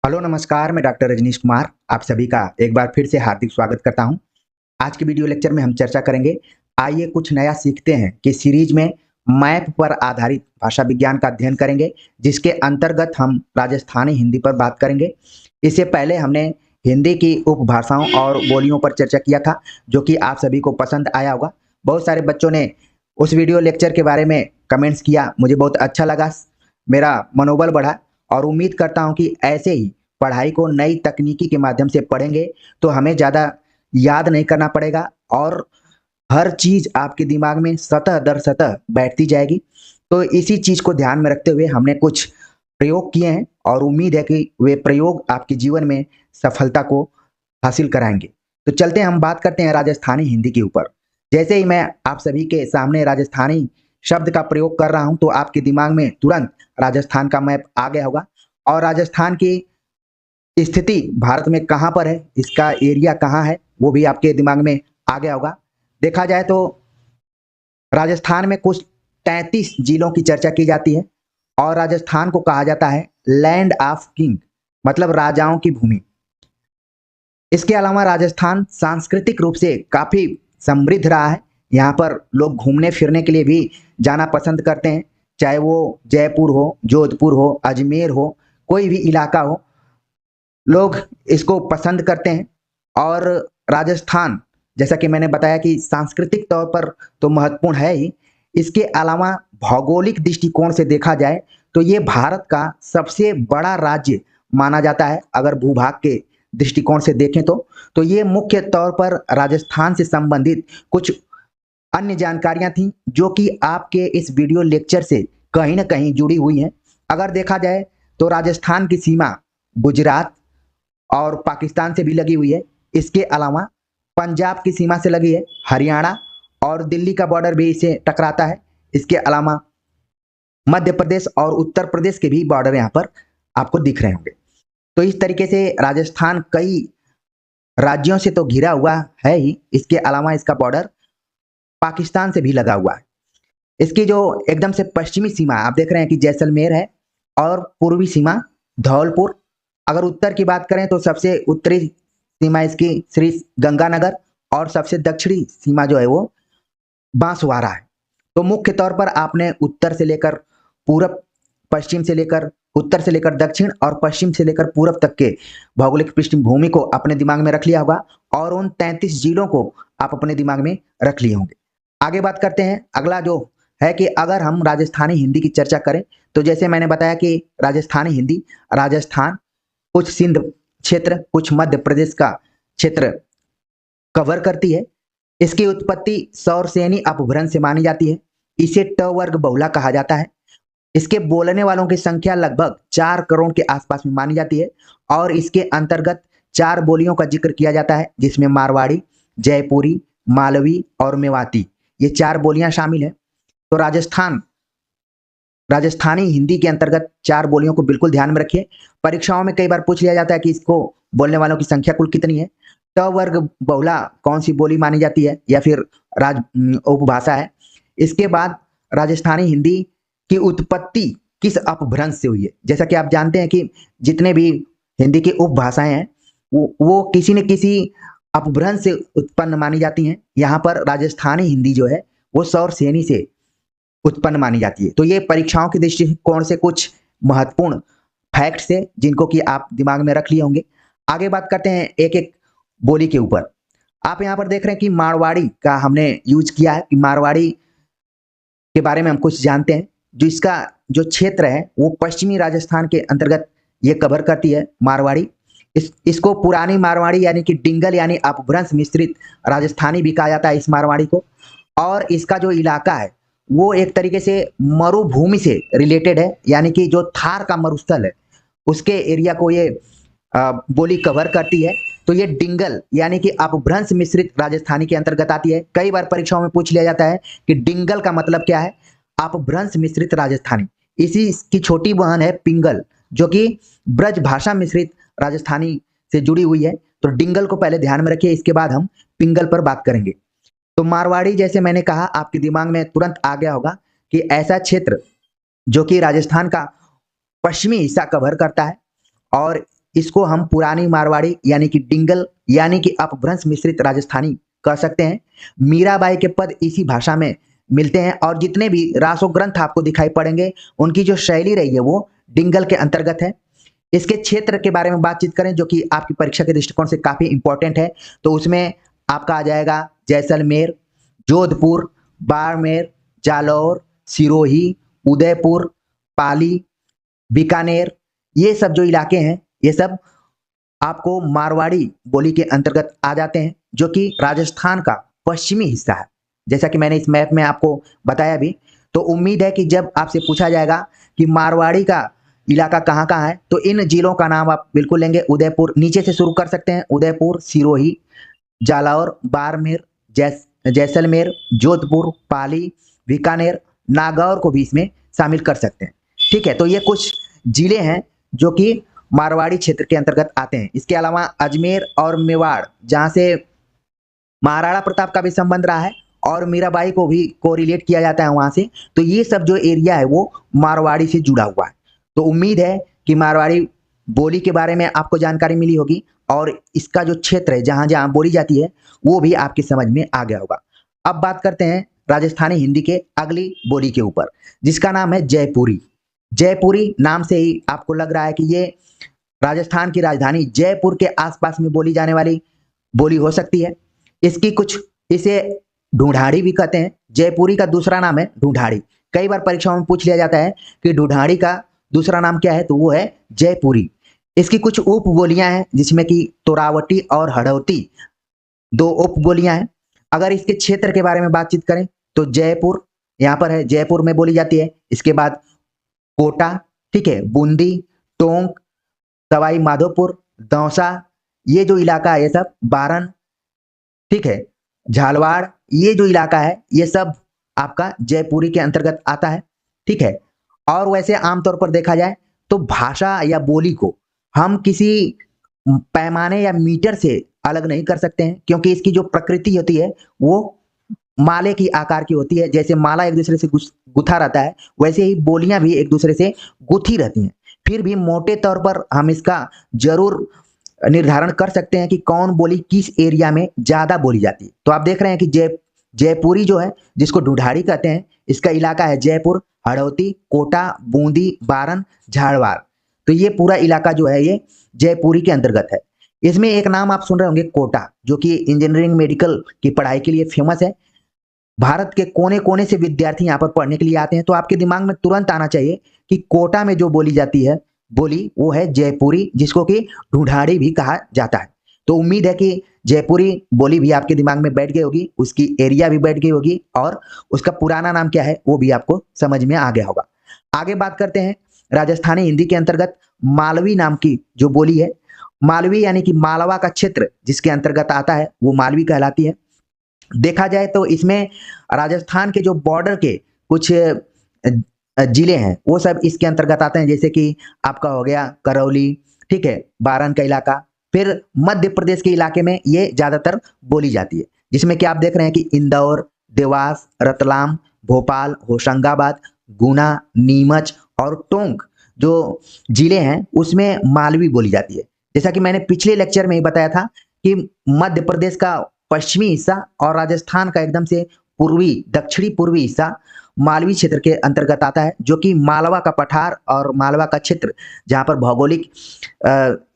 Hello नमस्कार, मैं doctor Rajneesh Kumar आप सभी का एक बार फिर से हार्दिक स्वागत करता हूं। आज के वीडियो लेक्चर में हम चर्चा करेंगे। आइए कुछ नया सीखते हैं कि सीरीज में मैप पर आधारित भाषा विज्ञान का अध्ययन करेंगे, जिसके अंतर्गत हम राजस्थानी हिंदी पर बात करेंगे। इससे पहले हमने हिंदी की उपभाषाओं और बोलियों पर चर्चा किया था, जो कि आप सभी को पसंद आया होगा। बहुत सारे बच्चों ने उस वीडियो लेक्चर के बारे में कमेंट्स किया, मुझे बहुत अच्छा लगा, मेरा मनोबल बढ़ा और उम्मीद करता हूं कि ऐसे ही पढ़ाई को नई तकनीकी के माध्यम से पढ़ेंगे तो हमें ज़्यादा याद नहीं करना पड़ेगा और हर चीज़ आपके दिमाग में सतह दर सतह बैठती जाएगी। तो इसी चीज़ को ध्यान में रखते हुए हमने कुछ प्रयोग किए हैं और उम्मीद है कि वे प्रयोग आपके जीवन में सफलता को हासिल कराएंगे। तो चलते हैं, हम बात करते हैं राजस्थानी हिंदी के ऊपर। जैसे ही मैं आप सभी के सामने राजस्थानी शब्द का प्रयोग कर रहा हूं तो आपके दिमाग में तुरंत राजस्थान का मैप आ गया होगा और राजस्थान की स्थिति भारत में कहाँ पर है, इसका एरिया कहाँ है, वो भी आपके दिमाग में आ गया होगा। देखा जाए तो राजस्थान में कुछ 33 जिलों की चर्चा की जाती है और राजस्थान को कहा जाता है लैंड ऑफ किंग, मतलब राजाओं की भूमि। इसके अलावा राजस्थान सांस्कृतिक रूप से काफी समृद्ध रहा है। यहाँ पर लोग घूमने फिरने के लिए भी जाना पसंद करते हैं, चाहे वो जयपुर हो, जोधपुर हो, अजमेर हो, कोई भी इलाका हो, लोग इसको पसंद करते हैं। और राजस्थान, जैसा कि मैंने बताया कि सांस्कृतिक तौर पर तो महत्वपूर्ण है ही, इसके अलावा भौगोलिक दृष्टिकोण से देखा जाए तो ये भारत का सबसे बड़ा राज्य माना जाता है। अगर भूभाग के दृष्टिकोण से देखें तो ये मुख्य तौर पर राजस्थान से संबंधित कुछ अन्य जानकारियां थी जो कि आपके इस वीडियो लेक्चर से कहीं ना कहीं जुड़ी हुई हैं। अगर देखा जाए तो राजस्थान की सीमा गुजरात और पाकिस्तान से भी लगी हुई है। इसके अलावा पंजाब की सीमा से लगी है, हरियाणा और दिल्ली का बॉर्डर भी इसे टकराता है। इसके अलावा मध्य प्रदेश और उत्तर प्रदेश के भी बॉर्डर यहाँ पर आपको दिख रहे होंगे। तो इस तरीके से राजस्थान कई राज्यों से तो घिरा हुआ है ही, इसके अलावा इसका बॉर्डर पाकिस्तान से भी लगा हुआ है। इसकी जो एकदम से पश्चिमी सीमा आप देख रहे हैं कि जैसलमेर है और पूर्वी सीमा धौलपुर। अगर उत्तर की बात करें तो सबसे उत्तरी सीमा इसकी श्री गंगानगर और सबसे दक्षिणी सीमा जो है वो बांसवाड़ा है। तो मुख्य तौर पर आपने उत्तर से लेकर पूरब, पश्चिम से लेकर उत्तर से लेकर दक्षिण और पश्चिम से लेकर पूरब तक के भौगोलिक पृष्ठभूमि को अपने दिमाग में रख लिया होगा और उन 33 जिलों को आप अपने दिमाग में रख लिए होंगे। आगे बात करते हैं। अगला जो है कि अगर हम राजस्थानी हिंदी की चर्चा करें तो जैसे मैंने बताया कि राजस्थानी हिंदी राजस्थान, कुछ सिंध क्षेत्र, कुछ मध्य प्रदेश का क्षेत्र कवर करती है। इसकी उत्पत्ति सौरसेनी अपभ्रंश से मानी जाती है। इसे ट वर्ग बहुला कहा जाता है। इसके बोलने वालों की संख्या लगभग 4 करोड़ के आसपास में मानी जाती है और इसके अंतर्गत 4 बोलियों का जिक्र किया जाता है, जिसमें मारवाड़ी, जयपुरी, मालवी और मेवाती, ये 4 बोलियां शामिल हैं। तो राजस्थानी हिंदी के अंतर्गत 4 बोलियों को बिल्कुल ध्यान में रखिए। परीक्षाओं में कई बार पूछ लिया जाता है कि इसको बोलने वालों की संख्या कुल कितनी है। ट वर्ग बहुला कौन सी बोली मानी जाती है या फिर उपभाषा है। इसके बाद राजस्थानी हिंदी की उत्पत्ति किस अपभ्रंश से हुई है। जैसा कि आप जानते हैं कि जितने भी हिंदी की उपभाषाएं हैं वो किसी न किसी अपभ्रंश से उत्पन्न मानी जाती हैं। यहाँ पर राजस्थानी हिंदी जो है वो सौरसेनी से उत्पन्न मानी जाती है। तो ये परीक्षाओं के दृष्टिकोण से कुछ महत्वपूर्ण फैक्ट्स है जिनको कि आप दिमाग में रख लिए होंगे। आगे बात करते हैं एक एक बोली के ऊपर। आप यहाँ पर देख रहे हैं कि मारवाड़ी का हमने यूज किया है कि मारवाड़ी के बारे में हम कुछ जानते हैं। जो इसका जो क्षेत्र है वो पश्चिमी राजस्थान के अंतर्गत ये कवर करती है मारवाड़ी। इसको पुरानी मारवाड़ी यानी कि डिंगल यानी अपभ्रंश मिश्रित राजस्थानी भी कहा जाता है इस मारवाड़ी को। और इसका जो इलाका है वो एक तरीके से मरुभूमि से रिलेटेड है, यानी कि जो थार का मरुस्थल है उसके एरिया को ये बोली कवर करती है। तो ये डिंगल यानी कि अपभ्रंश मिश्रित राजस्थानी के अंतर्गत आती है। कई बार परीक्षाओं में पूछ लिया जाता है कि डिंगल का मतलब क्या है। अपभ्रंश मिश्रित राजस्थानी, इसी की छोटी बहन है पिंगल, जो कि ब्रज भाषा मिश्रित राजस्थानी से जुड़ी हुई है। तो डिंगल को पहले ध्यान में रखिए, इसके बाद हम पिंगल पर बात करेंगे। तो मारवाड़ी, जैसे मैंने कहा, आपके दिमाग में तुरंत आ गया होगा कि ऐसा क्षेत्र जो कि राजस्थान का पश्चिमी हिस्सा कवर करता है और इसको हम पुरानी मारवाड़ी यानी कि डिंगल यानी कि अपभ्रंश मिश्रित राजस्थानी कह सकते हैं। मीराबाई के पद इसी भाषा में मिलते हैं और जितने भी रासो ग्रंथ आपको दिखाई पड़ेंगे उनकी जो शैली रही है वो डिंगल के अंतर्गत है। इसके क्षेत्र के बारे में बातचीत करें जो कि आपकी परीक्षा के दृष्टिकोण से काफी इंपॉर्टेंट है, तो उसमें आपका आ जाएगा जैसलमेर, जोधपुर, बाड़मेर, जालौर, सिरोही, उदयपुर, पाली, बीकानेर। ये सब जो इलाके हैं ये सब आपको मारवाड़ी बोली के अंतर्गत आ जाते हैं, जो कि राजस्थान का पश्चिमी हिस्सा है, जैसा कि मैंने इस मैप में आपको बताया भी। तो उम्मीद है कि जब आपसे पूछा जाएगा कि मारवाड़ी का इलाका कहाँ कहाँ है तो इन जिलों का नाम आप बिल्कुल लेंगे। उदयपुर, नीचे से शुरू कर सकते हैं, उदयपुर, सिरोही, जालौर, बाड़मेर, जैसलमेर, जोधपुर, पाली, बीकानेर, नागौर को भी इसमें शामिल कर सकते हैं। ठीक है, तो ये कुछ जिले हैं जो कि मारवाड़ी क्षेत्र के अंतर्गत आते हैं। इसके अलावा अजमेर और मेवाड़, जहां से महाराणा प्रताप का भी संबंध रहा है और मीराबाई को भी कोरिलेट किया जाता है वहां से, तो ये सब जो एरिया है वो मारवाड़ी से जुड़ा हुआ है। तो उम्मीद है कि मारवाड़ी बोली के बारे में आपको जानकारी मिली होगी और इसका जो क्षेत्र है जहां जहां बोली जाती है वो भी आपकी समझ में आ गया होगा। अब बात करते हैं राजस्थानी हिंदी के अगली बोली के ऊपर, जिसका नाम है जयपुरी। जयपुरी नाम से ही आपको लग रहा है कि ये राजस्थान की राजधानी जयपुर के आसपास में बोली जाने वाली बोली हो सकती है। इसकी कुछ, इसे ढूंढाड़ी भी कहते हैं। जयपुरी का दूसरा नाम है ढूंढाड़ी। कई बार परीक्षाओं में पूछ लिया जाता है कि ढूंढाड़ी का दूसरा नाम क्या है, तो वो है जयपुरी। इसकी कुछ उप बोलियां हैं जिसमें कि तोरावटी और हड़ौती दो उप बोलियां हैं। अगर इसके क्षेत्र के बारे में बातचीत करें तो जयपुर यहाँ पर है, जयपुर में बोली जाती है। इसके बाद कोटा, ठीक है, बूंदी, टोंक, सवाई माधोपुर, दौसा, ये जो इलाका है ये सब, बारन, ठीक है, झालवाड़, ये जो इलाका है ये सब आपका जयपुरी के अंतर्गत आता है। ठीक है, और वैसे आमतौर पर देखा जाए तो भाषा या बोली को हम किसी पैमाने या मीटर से अलग नहीं कर सकते हैं, क्योंकि इसकी जो प्रकृति होती है वो माले की आकार की होती है। जैसे माला एक दूसरे से गुथा रहता है, वैसे ही बोलियां भी एक दूसरे से गुथी रहती हैं। फिर भी मोटे तौर पर हम इसका जरूर निर्धारण कर सकते हैं कि कौन बोली किस एरिया में ज्यादा बोली जाती है। तो आप देख रहे हैं कि जयपुरी जो है, जिसको ढूंढाड़ी कहते हैं, इसका इलाका है जयपुर, हड़ौती, कोटा, बूंदी, बारन, झाड़वाड़। तो ये पूरा इलाका जो है ये जयपुरी के अंतर्गत है। इसमें एक नाम आप सुन रहे होंगे कोटा, जो कि इंजीनियरिंग मेडिकल की पढ़ाई के लिए फेमस है। भारत के कोने कोने से विद्यार्थी यहाँ पर पढ़ने के लिए आते हैं। तो आपके दिमाग में तुरंत आना चाहिए कि कोटा में जो बोली जाती है बोली वो है जयपुरी, जिसको कि ढूंढाड़ी भी कहा जाता है। तो उम्मीद है कि जयपुरी बोली भी आपके दिमाग में बैठ गई होगी, उसकी एरिया भी बैठ गई होगी और उसका पुराना नाम क्या है वो भी आपको समझ में आ गया होगा। आगे बात करते हैं राजस्थानी हिंदी के अंतर्गत मालवी नाम की जो बोली है। मालवी यानी कि मालवा का क्षेत्र जिसके अंतर्गत आता है वो मालवी कहलाती है। देखा जाए तो इसमें राजस्थान के जो बॉर्डर के कुछ जिले हैं वो सब इसके अंतर्गत आते हैं, जैसे कि आपका हो गया करौली, ठीक है, बारन का इलाका। फिर मध्य प्रदेश के इलाके में ये ज्यादातर बोली जाती है, जिसमें कि आप देख रहे हैं कि इंदौर, देवास, रतलाम, भोपाल, होशंगाबाद, गुना, नीमच और टोंक जो जिले हैं उसमें मालवी बोली जाती है। जैसा कि मैंने पिछले लेक्चर में ही बताया था कि मध्य प्रदेश का पश्चिमी हिस्सा और राजस्थान का एकदम से पूर्वी दक्षिणी पूर्वी हिस्सा मालवी क्षेत्र के अंतर्गत आता है, जो कि मालवा का पठार और मालवा का क्षेत्र जहां पर भौगोलिक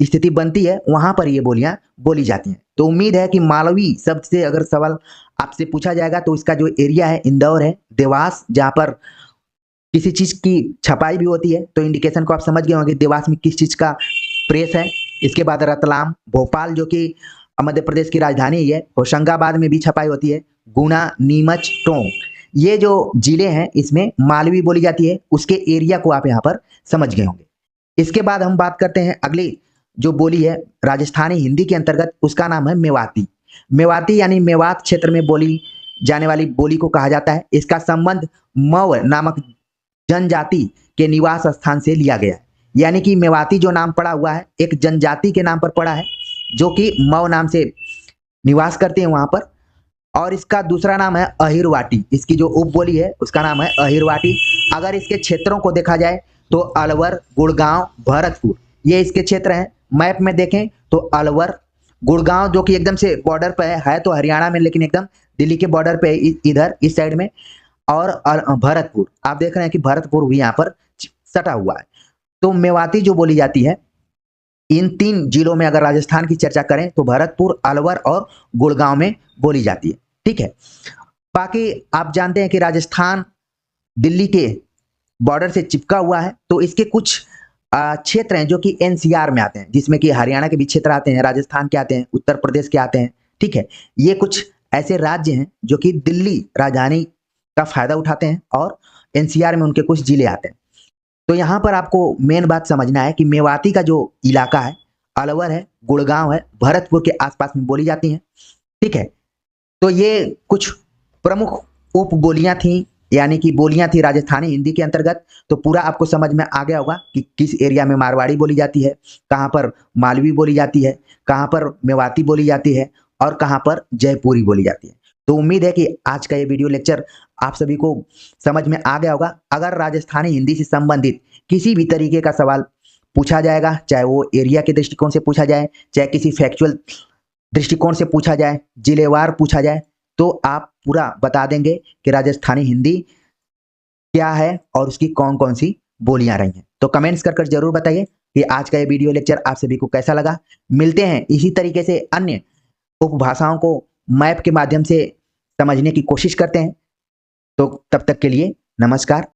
स्थिति बनती है वहां पर ये बोलियां बोली जाती हैं। तो उम्मीद है कि मालवी शब्द से अगर सवाल आपसे पूछा जाएगा तो इसका जो एरिया है इंदौर है, देवास जहां पर किसी चीज की छपाई भी होती है, तो इंडिकेशन को आप समझ गए होंगे देवास में किस चीज का प्रेस है। इसके बाद रतलाम, भोपाल जो कि मध्य प्रदेश की राजधानी है, होशंगाबाद में भी छपाई होती है, गुना, नीमच, टोंक, ये जो जिले हैं इसमें मालवी बोली जाती है। उसके एरिया को आप यहाँ पर समझ गए होंगे। इसके बाद हम बात करते हैं अगली जो बोली है राजस्थानी हिंदी के अंतर्गत, उसका नाम है मेवाती। मेवाती यानी मेवात क्षेत्र में बोली जाने वाली बोली को कहा जाता है। इसका संबंध मव नामक जनजाति के निवास स्थान से लिया गया है, यानी कि मेवाती जो नाम पड़ा हुआ है एक जनजाति के नाम पर पड़ा है जो कि मव नाम से निवास करते हैं वहां पर। और इसका दूसरा नाम है अहिरवाटी। इसकी जो उपबोली है उसका नाम है अहिरवाटी। अगर इसके क्षेत्रों को देखा जाए तो अलवर, गुड़गांव, भरतपुर ये इसके क्षेत्र हैं। मैप में देखें तो अलवर, गुड़गांव जो कि एकदम से बॉर्डर पे है तो हरियाणा में, लेकिन एकदम दिल्ली के बॉर्डर पे इधर इस साइड में। और भरतपुर, आप देख रहे हैं कि भरतपुर भी यहाँ पर सटा हुआ है। तो मेवाती जो बोली जाती है, इन 3 जिलों में अगर राजस्थान की चर्चा करें तो भरतपुर, अलवर और गुड़गांव में बोली जाती है। ठीक है, बाकी आप जानते हैं कि राजस्थान दिल्ली के बॉर्डर से चिपका हुआ है, तो इसके कुछ क्षेत्र हैं जो कि एनसीआर में आते हैं, जिसमें कि हरियाणा के भी क्षेत्र आते हैं, राजस्थान के आते हैं, उत्तर प्रदेश के आते हैं। ठीक है, ये कुछ ऐसे राज्य हैं जो कि दिल्ली राजधानी का फायदा उठाते हैं और एनसीआर में उनके कुछ जिले आते हैं। तो यहाँ पर आपको मेन बात समझना है कि मेवाती का जो इलाका है, अलवर है, गुड़गांव है, भरतपुर के आसपास में बोली जाती हैं। ठीक है, तो ये कुछ प्रमुख उप बोलियां थी, यानी कि बोलियां थी राजस्थानी हिंदी के अंतर्गत। तो पूरा आपको समझ में आ गया होगा कि किस एरिया में मारवाड़ी बोली जाती है, कहाँ पर मालवी बोली जाती है, कहाँ पर मेवाती बोली जाती है और कहाँ पर जयपुरी बोली जाती है। तो उम्मीद है कि आज का ये वीडियो लेक्चर आप सभी को समझ में आ गया होगा। अगर राजस्थानी हिंदी से संबंधित किसी भी तरीके का सवाल पूछा जाएगा, चाहे वो एरिया के दृष्टिकोण से पूछा जाए, चाहे किसी फैक्चुअल दृष्टिकोण से पूछा जाए, जिलेवार पूछा जाए, तो आप पूरा बता देंगे कि राजस्थानी हिंदी क्या है और उसकी कौन कौन सी बोलियां रही हैं। तो कमेंट्स कर जरूर बताइए कि आज का ये वीडियो लेक्चर आप सभी को कैसा लगा। मिलते हैं इसी तरीके से अन्य उपभाषाओं को मैप के माध्यम से समझने की कोशिश करते हैं। तो तब तक के लिए नमस्कार।